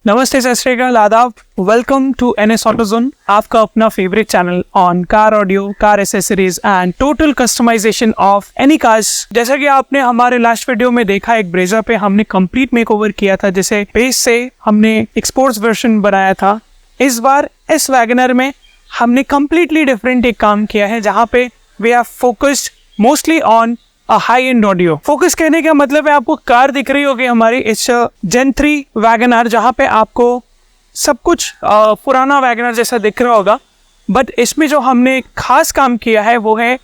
नमस्ते, सत श्री अकाल, आदाब। वेलकम टू NS AutoZone, आपका अपना favourite channel on car audio, car accessories and total customization of any cars. जैसा कि आपने हमारे लास्ट वीडियो में देखा, एक ब्रेजा पे हमने कंप्लीट मेकओवर किया था, जैसे बेस से हमने एक स्पोर्ट्स वर्जन बनाया था। इस बार इस वैगनर में हमने कंप्लीटली डिफरेंट एक काम किया है, जहाँ पे we are focused mostly on high end audio. Focus कहने का मतलब है, आपको कार दिख रही होगी हमारी इस जेन 3 वैगनर, जहाँ पे आपको सब कुछ पुराना वैगनर जैसा दिख रहा होगा, बट इसमें जो हमने खास काम किया है वो है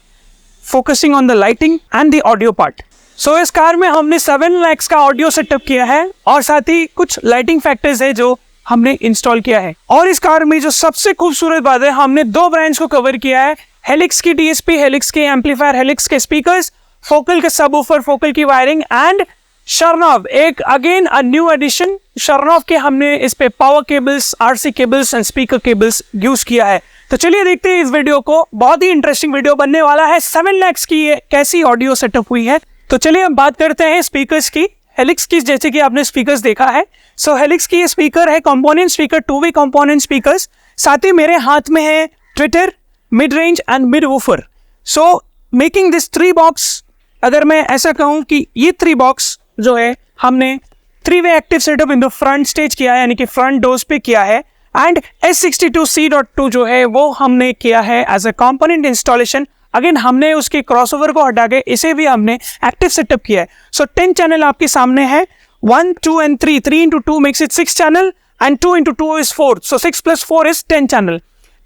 focusing on the lighting and the audio part. So इस कार में हमने 7 lakhs का ऑडियो सेटअप किया है और साथ ही कुछ लाइटिंग फैक्टर्स है जो हमने इंस्टॉल किया है। और इस कार में जो सबसे खूबसूरत बात है, हमने 2 ब्रांड्स को कवर किया है, हेलिक्स की DSP, हेलिक्स के एम्पलीफायर, हेलिक्स के स्पीकर्स, फोकल के सबवूफर, फोकल की वायरिंग एंड शर्नॉव, एक अगेन अ न्यू एडिशन शर्नॉव के हमने इस पे power cables, RC cables and speaker cables use किया है। तो चलिए देखते हैं इस वीडियो को, बहुत ही इंटरेस्टिंग वीडियो बनने वाला है। 7 lakhs की ये कैसी ऑडियो सेटअप हुई है। तो चलिए हम बात करते हैं स्पीकर्स की। हेलिक्स की, जैसे कि आपने स्पीकर्स देखा है, सो हेलिक्स की ये स्पीकर है component speaker, two way component speakers. साथ ही मेरे हाथ में है Twitter, mid range and mid woofer. So making this 3 box, अगर मैं ऐसा कहूं कि ये 3 box जो है हमने 3-वे active setup in the front stage किया है, यानी कि फ्रंट डोर्स पे किया है, एंड S62C.2 जो है वो हमने किया है as a component installation. Again हमने उसके क्रॉसओवर को हटा के इसे भी हमने एक्टिव सेटअप किया है। सो 10 चैनल आपके सामने है, 1, 2 and 3, 3 into 2 makes it 6 channel and 2 into 2 is 4, so 6 plus 4 is 10 channel।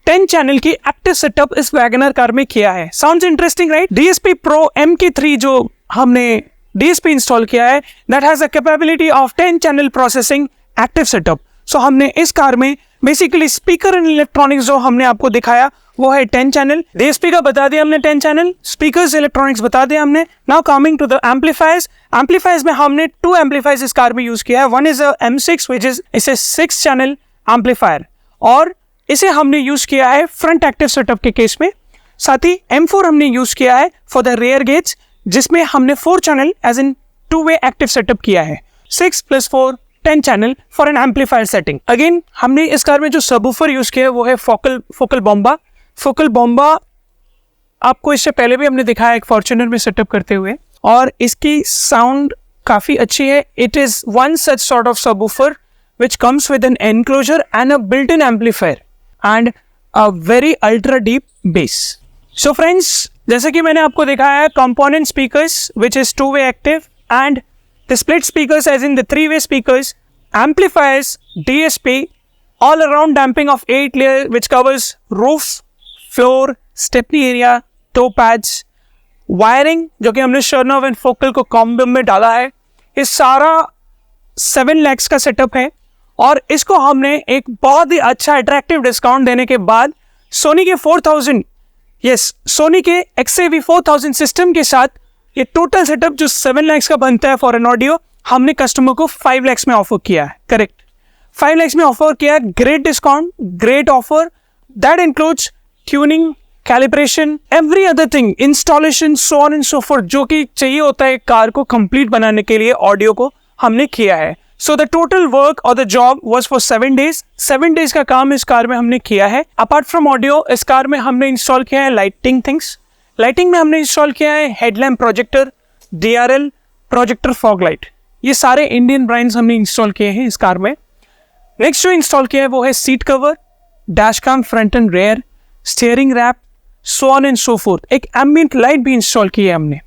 10 channel की एक्टिव सेटअप इस वैगनर कार में किया है। Sounds interesting, right? DSP Pro MK3 जो हमने DSP इंस्टॉल किया है, that has a capability of 10 channel processing active setup. So हमने इस कार में बेसिकली स्पीकर एंड इलेक्ट्रॉनिक्स जो हमने आपको दिखाया वो है 10 चैनल। DSP का बता दिया हमने 10 चैनल, स्पीकर्स, इलेक्ट्रॉनिक्स बता दिया हमने। Now coming to the amplifiers. Amplifiers में हमने 2 एम्पलीफायर्स इस कार में यूज किया है। One is M6 which is इसे 6 चैनल एम्पलीफायर, और इसे हमने यूज किया है फ्रंट एक्टिव सेटअप के केस में। साथ ही M4 हमने यूज किया है फॉर द रेयर गेज, जिसमें हमने 4 चैनल एज इन 2-वे एक्टिव सेटअप किया है। 6 + 4 10 channel for an amplifier setting. Again हमने इस कार में जो सबवूफर यूज किया है वो है फोकल बॉम्बा। फोकल बॉम्बा आपको इससे पहले भी हमने दिखाया एक फॉर्च्यूनर में सेटअप करते हुए, और इसकी साउंड काफी अच्छी है। It is one such sort of subwoofer which comes with an enclosure and a built-in amplifier and a very ultra deep bass. So friends, जैसे कि मैंने आपको दिखाया है, component speakers which is 2-way active and the split speakers as in the 3-way speakers, amplifiers, DSP, all around damping of 8 layer which covers roof, floor, stepney area, toe pads, wiring जो कि हमने शर्नॉव and focal को combo में डाला है। ये सारा 7 lakhs का सेटअप है, और इसको हमने एक बहुत ही अच्छा अट्रैक्टिव डिस्काउंट देने के बाद सोनी के 4000, सोनी के XAV 4000 सिस्टम के साथ ये टोटल सेटअप जो 7 lakhs का बनता है फॉर एन ऑडियो, हमने कस्टमर को 5 lakhs में ऑफर किया है। करेक्ट, 5 lakhs में ऑफर किया है। Great discount, great offer, that includes tuning, calibration, every other thing, installation, so on and so fourth, जो कि चाहिए होता है कार को कंप्लीट बनाने के लिए ऑडियो को, हमने किया है। So the total work or the job was for 7 days। 7 days का काम इस कार में हमने किया है। अपार्ट फ्रॉम ऑडियो, इस कार में हमने इंस्टॉल किया है लाइटिंग थिंग्स। लाइटिंग में हमने इंस्टॉल किया है headlamp projector, DRL projector, fog light. ये सारे इंडियन ब्रांड्स हमने इंस्टॉल किए हैं इस कार में। नेक्स्ट जो इंस्टॉल किया है वो है seat cover, dash cam front and rear, steering wrap, so on and so forth. एक एम्बिएंट लाइट भी इंस्टॉल की है हमने।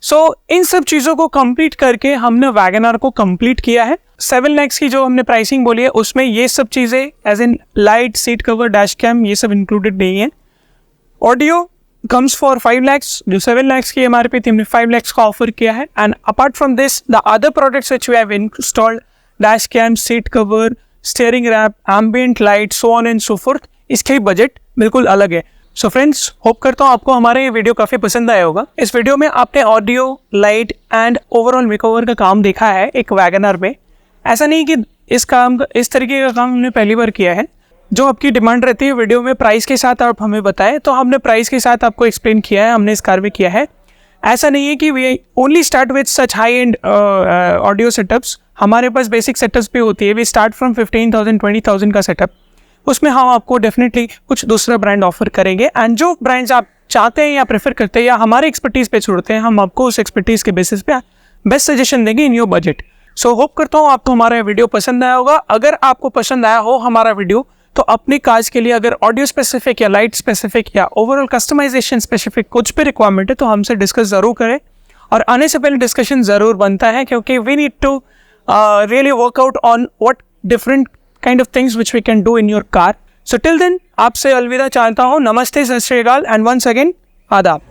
सो इन सब चीज़ों को कंप्लीट करके हमने वैगनर को कंप्लीट किया है। 7 lakhs की जो हमने प्राइसिंग बोली है उसमें ये सब चीज़ें as in light, seat cover, dash cam, ये सब इंक्लूडेड नहीं है। ऑडियो कम्स फॉर 5 lakhs, जो 7 lakhs की MRP थी हमने 5 lakhs का ऑफर किया है। And apart from this the other products which we have installed, dash cam, seat cover, steering wrap, ambient light, so on and so forth, इसके budget बिल्कुल अलग है। सो फ्रेंड्स, होप करता हूँ आपको हमारा ये वीडियो काफ़ी पसंद आया होगा। इस वीडियो में आपने audio, light and overall makeover का काम देखा है एक वैगनर में। ऐसा नहीं कि इस तरीके का काम हमने पहली बार किया है। जो आपकी डिमांड रहती है वीडियो में प्राइस के साथ आप हमें बताएं, तो हमने प्राइस के साथ आपको एक्सप्लेन किया है, हमने इस कार में किया है। ऐसा नहीं है कि we only start with such high end audio setups, हमारे पास बेसिक सेटअप्स भी होती है। वी स्टार्ट फ्रॉम 15,000 20,000 का सेटअप, उसमें हम आपको डेफिनेटली कुछ दूसरा ब्रांड ऑफर करेंगे। एंड जो ब्रांड्स आप चाहते हैं या प्रेफर करते हैं या हमारे एक्सपर्टीज़ पे छोड़ते हैं, हम आपको उस एक्सपर्टीज़ के बेसिस पे बेस्ट सजेशन देंगे in your budget. So hope करता हूँ आपको हमारा वीडियो पसंद आया होगा। अगर आपको पसंद आया हो हमारा वीडियो, तो अपनी कार्स के लिए अगर ऑडियो स्पेसिफिक या लाइट स्पेसिफिक या ओवरऑल कस्टमाइजेशन स्पेसिफिक कुछ भी रिक्वायरमेंट है तो हमसे डिस्कस ज़रूर करें। और आने से पहले डिस्कशन ज़रूर बनता है, क्योंकि we need to really work out on what different kind of things which we can do in your car. So till then आपसे अलविदा चाहता हूँ। नमस्ते, सत श्री अकाल एंड वंस अगेन आदाब।